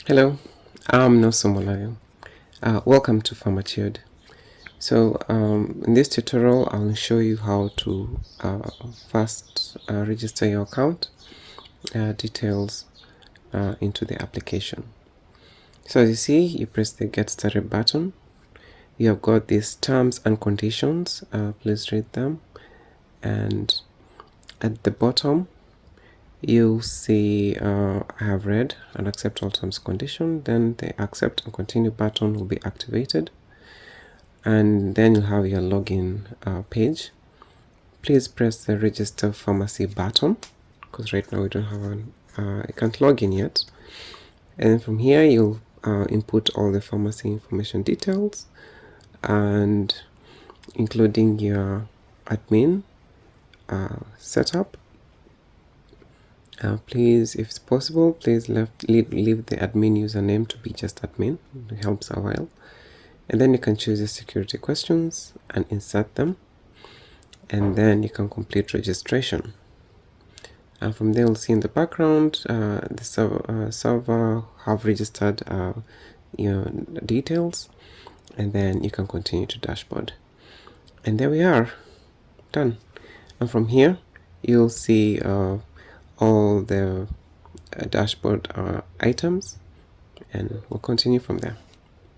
Hello, I'm Nosomolayo. Welcome to Pharmatude. So in this tutorial, I'll show you how to first register your account details into the application. So as you see, you press the Get Started button. You have got these terms and conditions. Please read them. And at the bottom, you'll see I have read and accept all terms and conditions. Then the accept and continue button will be activated, and then you'll have your login page. Please press the register pharmacy button because right now we don't have an I can't log in yet. And from here you'll input all the pharmacy information details, and including your admin setup. Please, if it's possible, please leave the admin username to be just admin. It helps a while. And then you can choose your security questions and insert them. And then you can complete registration. And from there, you'll see in the background, the server have registered your details. And then you can continue to dashboard. And there we are, done. And from here, you'll see all the dashboard items, and we'll continue from there.